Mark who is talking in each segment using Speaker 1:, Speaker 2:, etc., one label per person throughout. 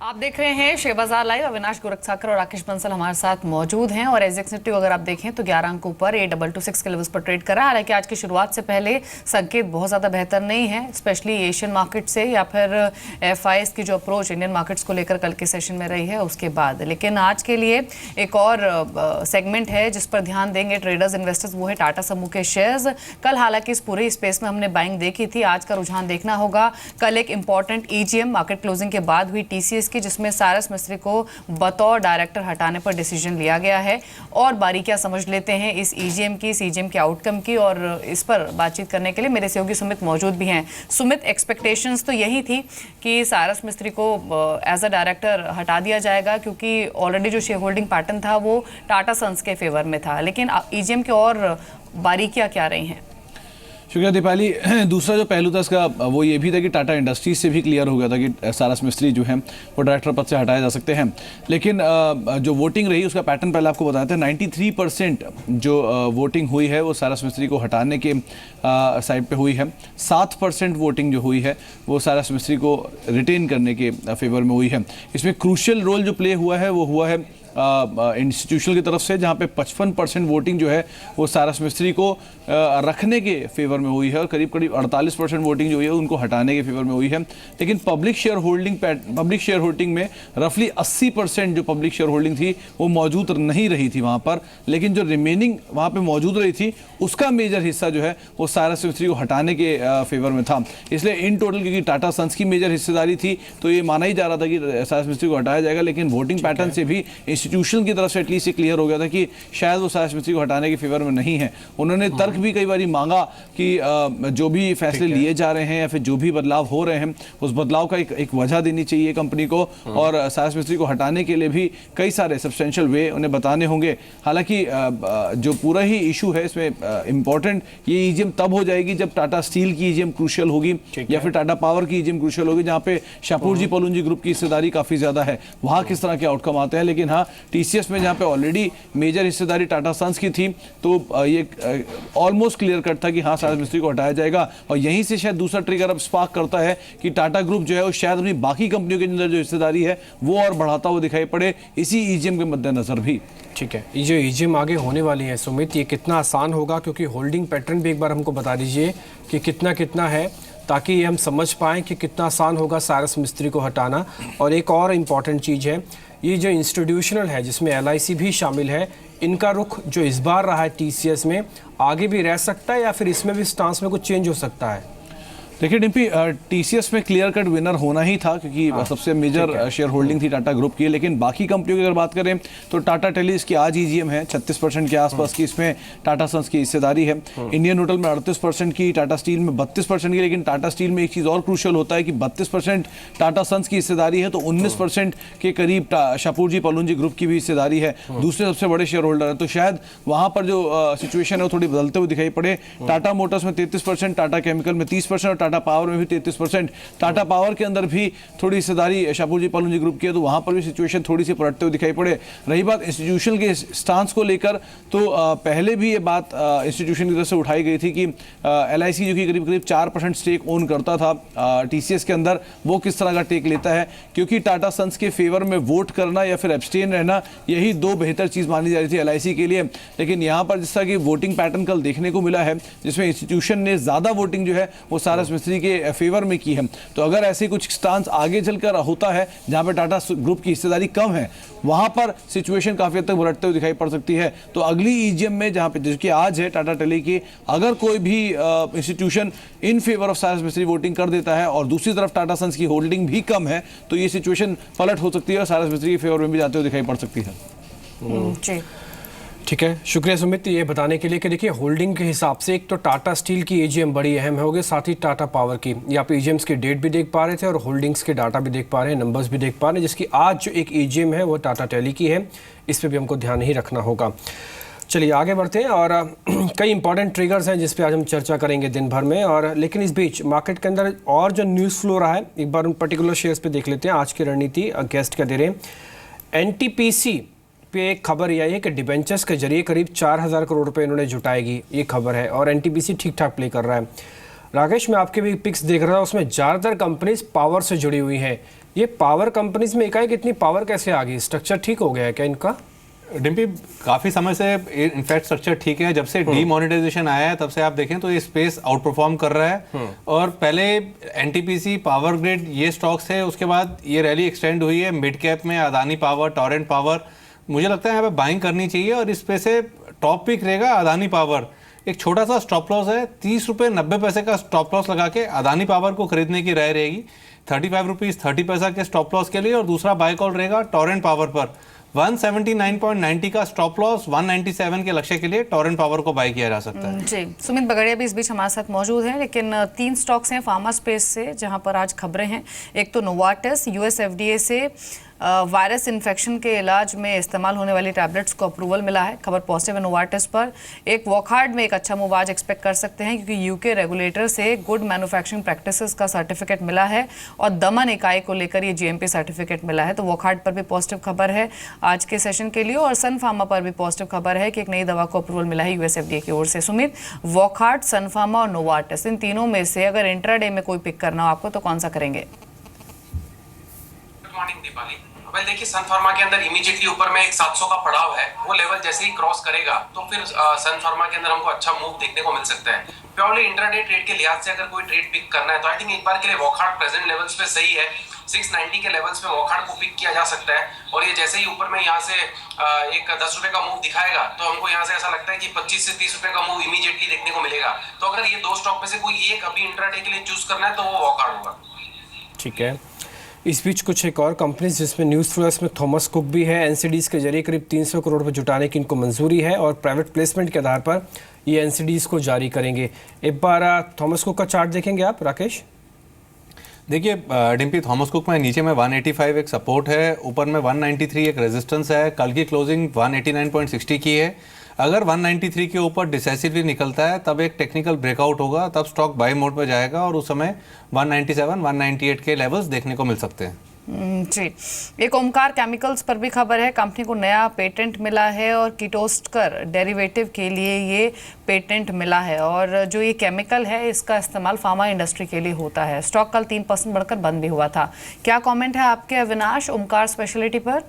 Speaker 1: आप देख रहे हैं शेयर बाजार लाइव। अविनाश गोरखसाकर और राकेश बंसल हमारे साथ मौजूद हैं और एसजेएक्स निफ्टी अगर आप देखें तो 11 अंकों पर 8226 के लेवल्स पर ट्रेड कर रहा है। हालांकि आज की शुरुआत से पहले संकेत बहुत ज़्यादा बेहतर नहीं है, स्पेशली एशियन मार्केट से या फिर एफआईएस की जो अप्रोच इंडियन मार्केट्स को लेकर कल के सेशन में रही है उसके बाद। लेकिन आज के लिए एक और सेगमेंट है जिस पर ध्यान देंगे ट्रेडर्स इन्वेस्टर्स, वो है टाटा समूह के शेयर्स। कल हालांकि इस पूरे स्पेस में हमने बाइंग देखी थी, आज का रुझान देखना होगा। कल एक इंपॉर्टेंट ईजीएम मार्केट क्लोजिंग के बाद हुई टीसीएस की, जिसमें सारस मिस्त्री को बतौर डायरेक्टर हटाने पर डिसीजन लिया गया है। और बारीकियां समझ लेते हैं इस ईजीएम की, इस ईजीएम के आउटकम की, और इस पर बातचीत करने के लिए मेरे सहयोगी सुमित मौजूद भी हैं। सुमित, एक्सपेक्टेशंस तो यही थी कि सारस मिस्त्री को एज अ डायरेक्टर हटा दिया जाएगा क्योंकि ऑलरेडी जो शेयर होल्डिंग पैटर्न था वो टाटा सन्स के फेवर में था। लेकिन ईजीएम की और बारीकियां क्या रही हैं?
Speaker 2: शुक्रिया दीपाली। दूसरा जो पहलू था इसका वो ये भी था कि टाटा इंडस्ट्रीज से भी क्लियर हो गया था कि सारस मिस्त्री जो है वो डायरेक्टर पद से हटाए जा सकते हैं। लेकिन जो वोटिंग रही उसका पैटर्न पहले आपको बताया था। 93% जो वोटिंग हुई है वो सारस मिस्त्री को हटाने के साइड पे हुई है। 7% वोटिंग जो हुई है वो सारस मिस्त्री को रिटेन करने के फेवर में हुई है। इसमें क्रूशियल रोल जो प्ले हुआ है वो हुआ है इंस्टीट्यूशनल की तरफ से, जहाँ पे 55% वोटिंग जो है वो सारस मिस्त्री को रखने के फेवर में हुई है और करीब 48% वोटिंग जो है उनको हटाने के फेवर में हुई है। लेकिन पब्लिक शेयर होल्डिंग में रफली 80% जो पब्लिक शेयर होल्डिंग थी वो मौजूद नहीं रही थी वहाँ पर। लेकिन जो रिमेनिंग वहाँ पे मौजूद रही थी उसका मेजर हिस्सा जो है वो सारस मिस्त्री को हटाने के फेवर में था। इसलिए इन टोटल क्योंकि टाटा सन्स की मेजर हिस्सेदारी थी तो ये माना ही जा रहा था कि सारस मिस्त्री को हटाया जाएगा। लेकिन वोटिंग पैटर्न से भी इंस्टीट्यूशन की तरफ से एटलीस्ट ये क्लियर हो गया था कि शायद वो सारस मिस्त्री को हटाने के फेवर में नहीं है। उन्होंने तर्क भी कई बार मांगा कि जो भी फैसले लिए जा रहे हैं या फिर जो भी बदलाव हो रहे हैं उस बदलाव का एक वजह देनी चाहिए कंपनी को, और सारस मिस्त्री को हटाने के लिए भी कई सारे सब्सटेंशियल वे उन्हें बताने होंगे। हालांकि जो पूरा ही इशू है इसमें इंपॉर्टेंट ये ईजीएम तब हो जाएगी जब टाटा स्टील की ईजीएम क्रूशियल होगी या फिर टाटा पावर की ईजीएम क्रूशियल होगी, जहां पे शापूरजी पलुंजी ग्रुप की हिस्सेदारी काफी ज्यादा है। वहां किस तरह के आउटकम आते हैं। लेकिन हाँ, टीसीएस में जहां पे ऑलरेडी मेजर हिस्सेदारी टाटा सन्स की थी तो ये ऑलमोस्ट क्लियर कट था कि हाँ सारस मिस्त्री को हटाया जाएगा। और यहीं से शायद दूसरा ट्रिगर अब स्पार्क करता है कि टाटा ग्रुप जो है वो शायद अपनी बाकी कंपनियों के अंदर जो हिस्सेदारी है वो और बढ़ाता हुआ दिखाई पड़े इसी ईजीएम के मद्देनजर भी।
Speaker 3: ठीक है, ये जो ईजीएम आगे होने वाली है सुमित, ये कितना आसान होगा? क्योंकि होल्डिंग पैटर्न भी एक बार हमको बता दीजिए कि कितना कितना है, ताकि ये हम समझ पाएँ कि कितना आसान होगा सारस मिस्त्री को हटाना। और एक और इम्पॉर्टेंट चीज़ है, ये जो इंस्टीट्यूशनल है जिसमें एलआईसी भी शामिल है, इनका रुख जो इस बार रहा है टीसीएस में आगे भी रह सकता है या फिर इसमें भी स्टांस में कुछ चेंज हो सकता है?
Speaker 2: देखिए डिम्पी, टीसीएस में क्लियर कट विनर होना ही था क्योंकि सबसे मेजर शेयर होल्डिंग थी टाटा ग्रुप की। लेकिन बाकी कंपनियों की अगर बात करें तो टाटा टेली इसकी आज ईजीएम है 36% के आसपास की, इसमें टाटा सन्स की हिस्सेदारी है। इंडियन होटल में 38% की, टाटा स्टील में 32% की। लेकिन टाटा स्टील में एक चीज़ और क्रूशियल होता है कि 32% टाटा सन्स की हिस्सेदारी है तो 19% के करीब शापूरजी पलुंजी ग्रुप की भी हिस्सेदारी है, दूसरे सबसे बड़े शेयर होल्डर है। तो शायद वहाँ पर जो सिचुएशन है वो थोड़ी बदलते हुए दिखाई पड़े। टाटा मोटर्स में 33%, टाटा केमिकल में 30% और टाटा पावर में भी 33%। टाटा पावर के अंदर भी थोड़ी हिस्सेदारी शापूरजी पलुंजी ग्रुप की है तो वहां पर भी सिचुएशन थोड़ी सी पलटते हुए दिखाई पड़े। रही बात इंस्टीट्यूशन के स्टांस को लेकर तो पहले भी ये बात इंस्टीट्यूशन की तरफ से उठाई गई थी कि एलआईसी जो कि करीब करीब 4% स्टेक ओन करता था टीसीएस के अंदर, वो किस तरह का टेक लेता है, क्योंकि टाटा सन्स के फेवर में वोट करना या फिर एब्सटेन रहना यही दो बेहतर चीज मानी जा रही थी एलआईसी के लिए। लेकिन यहाँ पर जिस तरह की वोटिंग पैटर्न कल देखने को मिला है जिसमें इंस्टीट्यूशन ने ज्यादा वोटिंग जो है वो सारस मिस्त्री के फेवर में की है, तो अगर ऐसे कुछ स्टांस आगे चलकर होता है जहां पे टाटा ग्रुप की हिस्सेदारी कम है वहां पर सिचुएशन काफी हद तक उलटते हुए दिखाई पड़ सकती है। तो अगली ईजीएम में जहां पे जिसकी आज है टाटा टेली की, अगर कोई भी इंस्टीट्यूशन इन फेवर ऑफ सारस मिस्त्री वोटिंग कर देता है और दूसरी तरफ टाटा सन्स की होल्डिंग भी कम है तो ये सिचुएशन पलट हो सकती है और सारस मिस्त्री के फेवर में भी जाते हुए दिखाई पड़ सकती है।
Speaker 3: ठीक है, शुक्रिया सुमित ये बताने के लिए कि देखिए होल्डिंग के हिसाब से एक तो टाटा स्टील की ईजीएम बड़ी अहम होगी, साथ ही टाटा पावर की। ये आप ईजीएम्स की डेट भी देख पा रहे थे और होल्डिंग्स के डाटा भी देख पा रहे हैं, नंबर्स भी देख पा रहे हैं, जिसकी आज जो एक ईजीएम है वो टाटा टेली की है। इस पर भी हमको ध्यान ही रखना होगा। चलिए आगे बढ़ते हैं और कई इंपॉर्टेंट ट्रिगर्स हैं जिस पे आज हम चर्चा करेंगे दिन भर में। और लेकिन इस बीच मार्केट के अंदर और जो न्यूज़ फ्लो रहा है एक बार उन पर्टिकुलर शेयर्स पे देख लेते हैं। आज की रणनीति गेस्ट क्या दे रहे हैं। एनटीपीसी पे एक खबर ये आई है कि डिबेंचर्स के जरिए करीब 4000 करोड़ रुपए इन्होंने जुटाएगी, ये खबर है। और एनटीपीसी ठीक ठाक प्ले कर रहा है। राकेश, मैं आपके भी पिक्स देख रहा था, उसमें ज़्यादातर कंपनीज पावर से जुड़ी हुई हैं। ये पावर कंपनीज में एकाएक इतनी पावर कैसे आ गई? स्ट्रक्चर ठीक हो गया है क्या इनका?
Speaker 4: डिम्पी, काफ़ी समय से इनफैक्ट स्ट्रक्चर ठीक है। जब से डीमोनेटाइजेशन आया है तब से आप देखें तो ये स्पेस आउट परफॉर्म कर रहा है। और पहले एनटीपीसी, पावर ग्रिड, ये स्टॉक्स थे, उसके बाद ये रैली एक्सटेंड हुई है मिड कैप में अदानी पावर, टोरेंट पावर। मुझे लगता है यहाँ पे बाइंग करनी चाहिए और इस पे से टॉप पिक रहेगा अदानी पावर। एक छोटा सा स्टॉप लॉस है, 30 रुपये 90 पैसे का स्टॉप लॉस लगा के अदानी पावर को खरीदने की राय रहेगी 35 रुपीज़ 30 पैसा के स्टॉप लॉस के लिए। और दूसरा बाय कॉल रहेगा टोरेंट पावर पर 179.90 का स्टॉप लॉस, 197 के लक्ष्य के लिए टोरेंट पावर को बाय किया जा सकता है।
Speaker 1: जी, सुमित बगड़िया भी इस बीच हमारे साथ मौजूद हैं, लेकिन 3 स्टॉक्स हैं फार्मा स्पेस से जहां पर आज खबरें हैं। एक तो नोवार्टिस, यूएस एफडीए से वायरस इन्फेक्शन के इलाज में इस्तेमाल होने वाली टैबलेट्स को अप्रूवल मिला है, खबर पॉजिटिव है नोवार्टिस पर। एक वॉकहार्ड में एक अच्छा मूव आज एक्सपेक्ट कर सकते हैं क्योंकि यूके रेगुलेटर से गुड मैन्युफैक्चरिंग प्रैक्टिसेस का सर्टिफिकेट मिला है और दमन इकाई को लेकर ये जीएमपी सर्टिफिकेट मिला है, तो वॉकहार्ड पर भी पॉजिटिव खबर है आज के सेशन के लिए। और सन फार्मा पर भी पॉजिटिव खबर है कि एक नई दवा को अप्रूवल मिला है यूएस एफडीए की ओर से। सुमित, वॉकहार्ड, सन फार्मा और नोवार्टिस, इन तीनों में से अगर इंट्राडे में कोई पिक करना हो आपको तो कौन सा करेंगे?
Speaker 5: Good morning Deepali. वेल देखिए, सन फार्मा के अंदर इमीडिएटली ऊपर में एक 700 का पड़ाव है, वो लेवल जैसे ही क्रॉस करेगा तो फिर सन फार्मा के अंदर हमको अच्छा मूव देखने को मिल सकता है। प्योरली इंट्राडे ट्रेड के लिहाज से अगर कोई ट्रेड पिक करना है तो आई थिंक एक बार के लिए वॉकहार्ड प्रेजेंट लेवल्स पे सही है। 690 के लेवल्स पे वॉकहार्ड को पिक किया जा सकता है और ये जैसे ही ऊपर में यहाँ से एक 10 रुपए का मूव दिखाएगा तो हमको यहाँ से ऐसा लगता है कि 25 से 30 रुपए का मूव इमीडिएटली देखने को मिलेगा। तो अगर ये 2 स्टॉक में से कोई एक अभी इंट्राडे के लिए चूज करना है तो वो वॉकहार्ड होगा।
Speaker 3: ठीक है, इस बीच कुछ एक और कंपनीज जिसमें न्यूज़ फ्लो में थॉमस कुक भी है। एनसीडीज़ के जरिए करीब 300 करोड़ रुपए जुटाने की इनको मंजूरी है और प्राइवेट प्लेसमेंट के आधार पर ये एनसीडीज़ को जारी करेंगे। एक बार थॉमस कुक का चार्ट देखेंगे आप राकेश?
Speaker 4: देखिए डिम्पी, थॉमस कुक में नीचे में 185 एक सपोर्ट है, ऊपर में 193 एक रेजिस्टेंस है। कल की क्लोजिंग 189.60 की है। अगर 193 के ऊपर डिसाइसिवली निकलता है तब एक टेक्निकल ब्रेकआउट होगा, तब स्टॉक बाय मोड में जाएगा और उस समय 197 198 के लेवल्स देखने को मिल सकते हैं।
Speaker 1: जी, एक ओमकार केमिकल्स पर भी खबर है, कंपनी को नया पेटेंट मिला है और कीटोस्टर डेरिवेटिव के लिए ये पेटेंट मिला है और जो ये केमिकल है इसका इस्तेमाल फार्मा इंडस्ट्री के लिए होता है। स्टॉक कल 3% बढ़कर बंद भी हुआ था। क्या कमेंट है आपके अविनाश ओमकार स्पेशलिटी पर?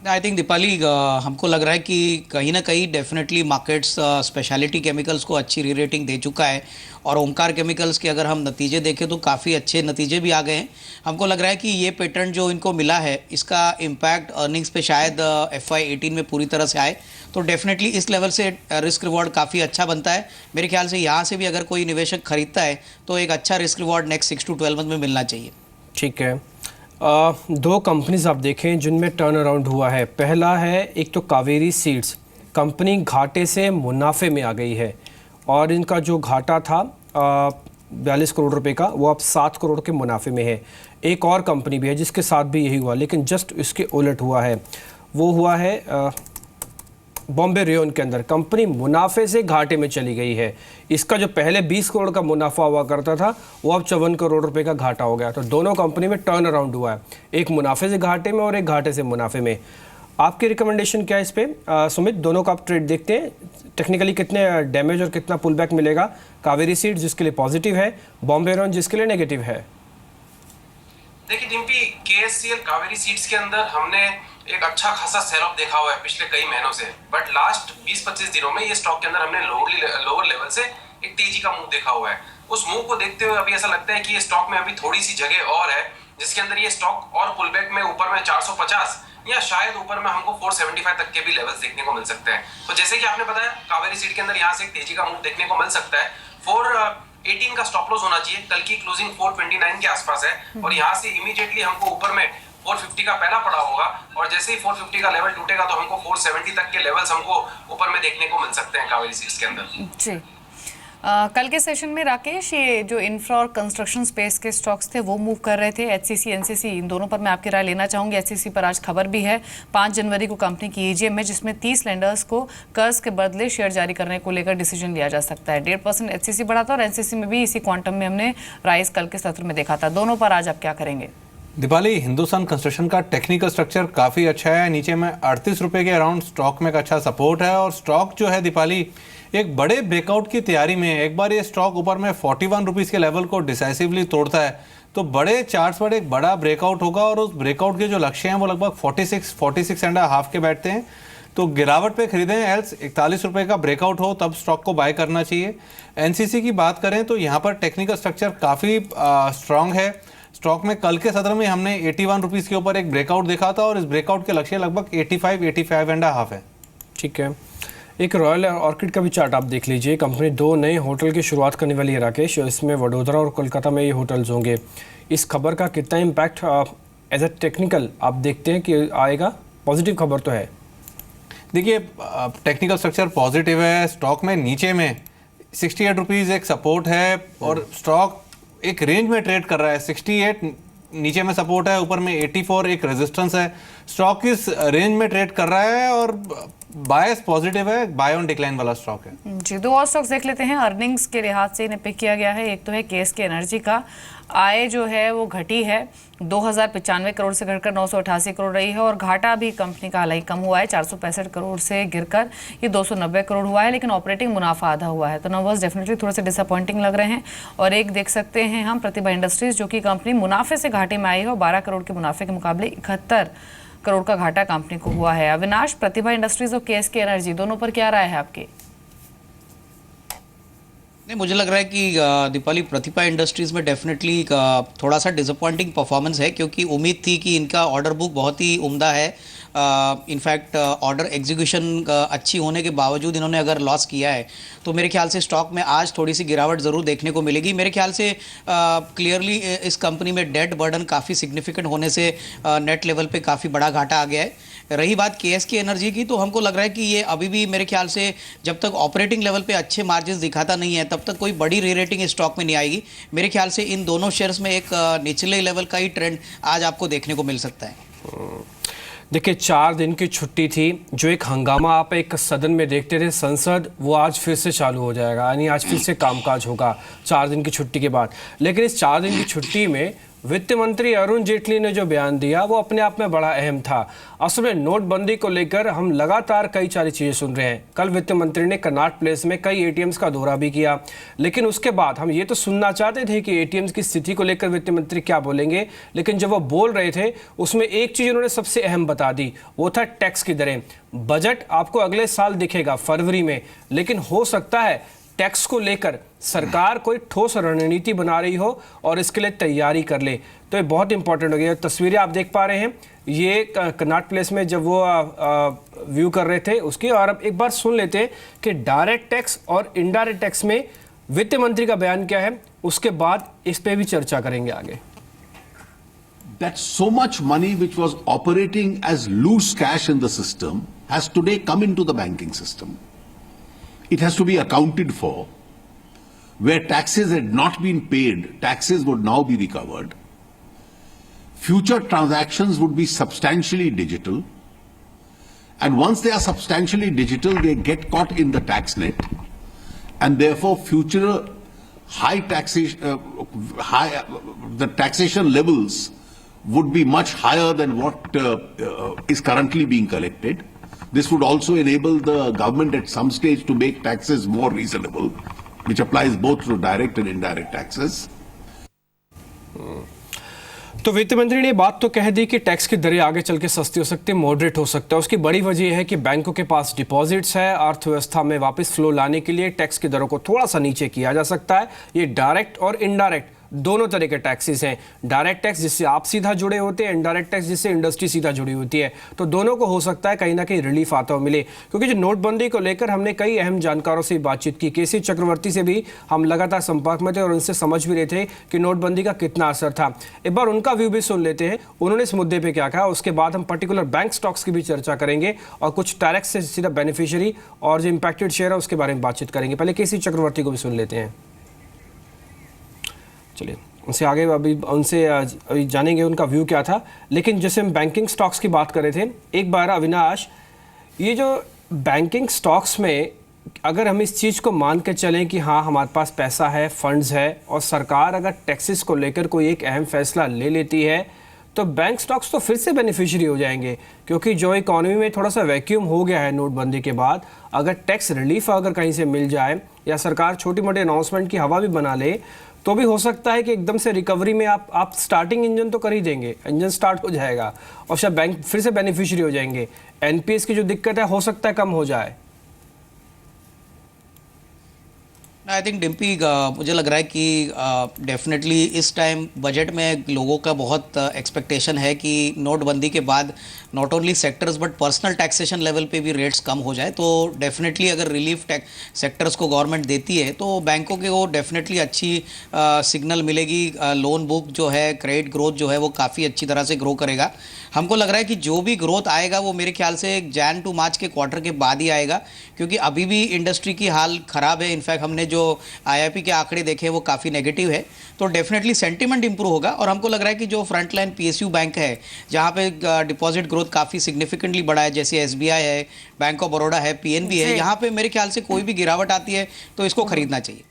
Speaker 6: आई थिंक दीपाली, हमको लग रहा है कि कहीं ना कहीं डेफिनेटली मार्केट्स स्पेशलिटी केमिकल्स को अच्छी री रेटिंग दे चुका है और ओमकार केमिकल्स के अगर हम नतीजे देखें तो काफ़ी अच्छे नतीजे भी आ गए हैं। हमको लग रहा है कि ये पेटेंट जो इनको मिला है इसका इम्पैक्ट अर्निंग्स पे शायद FY18 में पूरी तरह से आए, तो डेफिनेटली इस लेवल से रिस्क रिवॉर्ड काफ़ी अच्छा बनता है। मेरे ख्याल से यहाँ से भी अगर कोई निवेशक खरीदता है तो एक अच्छा risk reward next 6 to 12 month में मिलना चाहिए।
Speaker 3: ठीक है, 2 कंपनीज आप देखें जिनमें टर्न अराउंड हुआ है। पहला है एक तो कावेरी सीड्स, कंपनी घाटे से मुनाफे में आ गई है और इनका जो घाटा था 42 करोड़ रुपए का वो अब 7 करोड़ के मुनाफे में है। एक और कंपनी भी है जिसके साथ भी यही हुआ, लेकिन जस्ट इसके उलट हुआ है। वो हुआ है बॉम्बे रेयन के अंदर कंपनी मुनाफे से घाटे में चली गई है। इसका जो पहले 20 करोड़ का मुनाफा हुआ करता था वो अब 54 करोड़ रुपए का घाटा हो गया। तो दोनों कंपनी में टर्न अराउंड हुआ है, एक मुनाफे से घाटे में और एक घाटे से मुनाफे में। आपकी रिकमेंडेशन क्या है इस पर सुमित? दोनों का आप ट्रेड देखते हैं, टेक्निकली कितने डैमेज और कितना पुल बैक मिलेगा? कावेरी सीड्स जिसके लिए पॉजिटिव है, बॉम्बे रेयन जिसके लिए नेगेटिव है।
Speaker 5: देखिए डिम्पी, KSCL कावेरी सीड्स के अंदर हमने एक अच्छा खासा सेल ऑफ देखा हुआ है पिछले कई महीनों से, बट लास्ट 20-25 दिनों में ये स्टॉक के अंदर हमने लोअर लेवल से एक तेजी का मूव देखा हुआ है। उस मूव को देखते हुए अभी ऐसा लगता है कि ये स्टॉक में अभी थोड़ी सी जगह और है जिसके अंदर ये स्टॉक और पुलबैक में ऊपर में 450 या शायद ऊपर में हमको 475 तक के भी लेवल्स देखने को मिल सकते हैं। तो जैसे कि आपने बताया कावेरी सीड के अंदर यहाँ से एक तेजी का मूव देखने को मिल सकता है। 418 का स्टॉप लॉस होना चाहिए, कल की क्लोजिंग 429 के आसपास है और यहाँ से इमीडिएटली हमको ऊपर में 450 का पहला पड़ा होगा और जैसे ही 450 का लेवल टूटेगा तो हमको 470 तक के लेवल्स हमको ऊपर में देखने को मिल सकते हैं कावेरी सीड्स के अंदर।
Speaker 1: जी, कल के सेशन में राकेश, ये जो इंफ्रा और कंस्ट्रक्शन स्पेस के स्टॉक्स थे वो मूव कर रहे थे। HCC NCC इन दोनों पर मैं आपकी राय लेना चाहूँगी। HCC पर आज खबर भी है, 5 जनवरी को कंपनी की AGM है जिसमें 30 लेंडर्स को कर्ज के बदले शेयर जारी करने को लेकर डिसीजन लिया जा सकता है। 1.5% HCC बढ़ा था और NCC में भी इसी क्वांटम में हमने राइज कल के सत्र में देखा था। दोनों पर आज आप क्या करेंगे?
Speaker 4: दीपाली, हिंदुस्तान कंस्ट्रक्शन का टेक्निकल स्ट्रक्चर काफ़ी अच्छा है, नीचे में 38 रुपये के अराउंड स्टॉक में एक अच्छा सपोर्ट है और स्टॉक जो है दीपाली एक बड़े ब्रेकआउट की तैयारी में है। एक बार ये स्टॉक ऊपर में 41 रुपीज़ के लेवल को डिसाइसिवली तोड़ता है तो बड़े चार्ट्स पर एक बड़ा ब्रेकआउट होगा और उस ब्रेकआउट के जो लक्ष्य हैं वो लगभग 46.5 के बैठते हैं। तो गिरावट पे खरीदें, एल्स 41 रुपए का ब्रेकआउट हो तब स्टॉक को बाय करना चाहिए। एनसीसी की बात करें तो यहाँ पर टेक्निकल स्ट्रक्चर काफ़ी स्ट्रांग है। स्टॉक में कल के सत्र में हमने 81 रुपीज़ के ऊपर एक ब्रेकआउट देखा था और इस ब्रेकआउट के लक्ष्य लगभग 85.5 है।
Speaker 3: ठीक है, एक रॉयल ऑर्किड का भी चार्ट आप देख लीजिए। कंपनी 2 नए होटल की शुरुआत करने वाली है राकेश, इसमें वडोदरा और कोलकाता में ये होटल्स होंगे। इस खबर का कितना इम्पैक्ट एज ए टेक्निकल आप देखते हैं कि आएगा? पॉजिटिव खबर तो है।
Speaker 4: देखिए टेक्निकल स्ट्रक्चर पॉजिटिव है। स्टॉक में नीचे में 68 रुपीज़ एक सपोर्ट है और स्टॉक एक रेंज में ट्रेड कर रहा है। 68 नीचे में सपोर्ट है, ऊपर में 84 एक रेजिस्टेंस है। स्टॉक इस रेंज में ट्रेड कर रहा है और बायस पॉजिटिव है, बाय ऑन डिक्लाइन वाला स्टॉक है।
Speaker 1: जी, 2 और स्टॉक्स देख लेते हैं। अर्निंग्स के लिहाज से इन्हें पिक किया गया है। एक तो है केएसके एनर्जी का, आय जो है वो घटी है, 2095 करोड़ से घटकर 988 करोड़ रही है और घाटा भी कंपनी का हालांकि कम हुआ है, 465 करोड़ से गिरकर ये 290 करोड़ हुआ है, लेकिन ऑपरेटिंग मुनाफा आधा हुआ है। तो नंबर्स डेफिनेटली थोड़े से डिसअपॉइंटिंग लग रहे हैं। और एक देख सकते हैं हम प्रतिभा इंडस्ट्रीज, जो कि कंपनी मुनाफे से घाटे में आई है और 12 करोड़ के मुनाफे के मुकाबले 71 करोड़ का घाटा कंपनी को हुआ है। अविनाश, प्रतिभा इंडस्ट्रीज और केएसके एनर्जी दोनों पर क्या राय है आपकी?
Speaker 6: नहीं, मुझे लग रहा है कि दीपाली प्रतिभा इंडस्ट्रीज़ में डेफिनेटली थोड़ा सा डिसअपॉइंटिंग परफॉर्मेंस है, क्योंकि उम्मीद थी कि इनका ऑर्डर बुक बहुत ही उम्दा है। इनफैक्ट ऑर्डर एग्जीक्यूशन अच्छी होने के बावजूद इन्होंने अगर लॉस किया है तो मेरे ख्याल से स्टॉक में आज थोड़ी सी गिरावट ज़रूर देखने को मिलेगी। मेरे ख्याल से क्लियरली इस कंपनी में डेट बर्डन काफ़ी सिग्निफिकेंट होने से नेट लेवल पे काफ़ी बड़ा घाटा आ गया है। रही बात केएसके एनर्जी की, तो हमको लग रहा है कि ये अभी भी मेरे ख्याल से जब तक ऑपरेटिंग लेवल पे अच्छे मार्जिन दिखाता नहीं है तब तक कोई बड़ी रीरेटिंग स्टॉक में नहीं आएगी। मेरे ख्याल से इन दोनों शेयर्स में एक निचले लेवल का ही ट्रेंड आज आपको देखने को मिल सकता है।
Speaker 3: देखिए, 4 दिन की छुट्टी थी, जो एक हंगामा आप एक सदन में देखते थे संसद, वो आज फिर से चालू हो जाएगा, यानी आज फिर से कामकाज होगा 4 दिन की छुट्टी के बाद। लेकिन इस 4 दिन की छुट्टी में वित्त मंत्री अरुण जेटली ने जो बयान दिया वो अपने आप में बड़ा अहम था। असल में नोटबंदी को लेकर हम लगातार कई सारी चीज़ें सुन रहे हैं। कल वित्त मंत्री ने कनॉट प्लेस में कई एटीएम्स का दौरा भी किया, लेकिन उसके बाद हम ये तो सुनना चाहते थे कि एटीएम्स की स्थिति को लेकर वित्त मंत्री क्या बोलेंगे, लेकिन जब वो बोल रहे थे उसमें एक चीज़ उन्होंने सबसे अहम बता दी, वो था टैक्स की दरें। बजट आपको अगले साल दिखेगा फरवरी में, लेकिन हो सकता है टैक्स को लेकर सरकार कोई ठोस रणनीति बना रही हो और इसके लिए तैयारी कर ले, तो ये बहुत इंपॉर्टेंट हो गया। तस्वीरें आप देख पा रहे हैं, ये कनॉट प्लेस में जब वो व्यू कर रहे थे उसकी। और अब एक बार सुन लेते हैं कि डायरेक्ट टैक्स और इनडायरेक्ट टैक्स में वित्त मंत्री का बयान क्या है, उसके बाद इस पे भी चर्चा करेंगे आगे।
Speaker 7: That so much money which was operating as loose cash in the system has today come into the banking system. It has to be accounted for. Where taxes had not been paid, taxes would now be recovered. Future transactions would be substantially digital. And once they are substantially digital, they get caught in the tax net. And therefore, future high taxation, the taxation levels would be much higher than what is currently being collected. This would also enable the government at some stage to make taxes more reasonable, which applies both to direct and indirect taxes.
Speaker 3: तो वित्त मंत्री ने बात तो कह दी कि tax की दरें आगे चल के सस्ती हो सकती है, मॉडरेट हो सकता है। उसकी बड़ी वजह है कि बैंकों के पास डिपॉजिट्स है, अर्थव्यवस्था में वापस फ्लो लाने के लिए टैक्स की दरों को थोड़ा सा नीचे किया जा सकता है। ये डायरेक्ट और इनडायरेक्ट दोनों तरह के टैक्सेस हैं। डायरेक्ट टैक्स जिससे आप सीधा जुड़े होते हैं, इनडायरेक्ट टैक्स जिससे इंडस्ट्री सीधा जुड़ी होती है, तो दोनों को हो सकता है कहीं ना कहीं रिलीफ आता हो मिले। क्योंकि जो नोटबंदी को लेकर हमने कई अहम जानकारों से बातचीत की, केसी चक्रवर्ती से भी हम लगातार संपर्क में थे और उनसे समझ भी रहे थे कि नोटबंदी का कितना असर था। एक बार उनका व्यू भी सुन लेते हैं, उन्होंने इस मुद्दे पर क्या कहा। उसके बाद हम पर्टिकुलर बैंक स्टॉक्स की भी चर्चा करेंगे और कुछ टैक्स से सीधा बेनिफिशियरी और जो इम्पैक्टेड शेयर है उसके बारे में बातचीत करेंगे। पहले केसी चक्रवर्ती को भी सुन लेते हैं। चलिए उनसे आगे अभी जानेंगे उनका व्यू क्या था। लेकिन जैसे हम बैंकिंग स्टॉक्स की बात कर रहे थे, एक बार अविनाश, ये जो बैंकिंग स्टॉक्स में अगर हम इस चीज़ को मान के चलें कि हाँ हमारे पास पैसा है, फंड्स है और सरकार अगर टैक्सेस को लेकर कोई एक अहम फैसला ले लेती है तो बैंक स्टॉक्स तो फिर से बेनिफिशियरी हो जाएंगे। क्योंकि जो इकोनॉमी में थोड़ा सा वैक्यूम हो गया है नोटबंदी के बाद, अगर टैक्स रिलीफ अगर कहीं से मिल जाए या सरकार छोटी मोटी अनाउंसमेंट की हवा भी बना ले तो भी हो सकता है कि एकदम से रिकवरी में आप स्टार्टिंग इंजन तो कर ही देंगे, इंजन स्टार्ट हो जाएगा और शायद बैंक फिर से बेनिफिशियरी हो जाएंगे। एनपीएस की जो दिक्कत है हो सकता है कम हो जाए।
Speaker 6: आई थिंक डिम्पी, मुझे लग रहा है कि डेफिनेटली इस टाइम बजट में लोगों का बहुत एक्सपेक्टेशन है कि नोटबंदी के बाद not only sectors but personal taxation level पे भी रेट्स कम हो जाए। तो डेफिनेटली अगर रिलीफ सेक्टर्स को गवर्नमेंट देती है तो बैंकों के वो डेफिनेटली अच्छी सिग्नल मिलेगी। लोन बुक जो है, क्रेडिट ग्रोथ जो है वो काफ़ी अच्छी तरह से ग्रो करेगा। हमको लग रहा है कि जो भी ग्रोथ आएगा वो मेरे ख्याल से जैन टू मार्च के क्वार्टर के बाद ही आएगा, क्योंकि अभी भी इंडस्ट्री की हाल ख़राब है। इनफैक्ट हमने जो आईआईपी के आंकड़े देखे वो काफ़ी नेगेटिव है। तो डेफिनेटली सेंटीमेंट इंप्रूव होगा और हमको लग रहा है कि जो फ्रंट लाइन पीएसयू बैंक है जहाँ पे डिपॉजिट ग्रोथ काफ़ी सिग्निफिकेंटली बढ़ा है, जैसे एसबीआई है, बैंक ऑफ बड़ौदा है, पीएनबी है, यहाँ पे मेरे ख्याल से कोई भी गिरावट आती है तो इसको खरीदना चाहिए।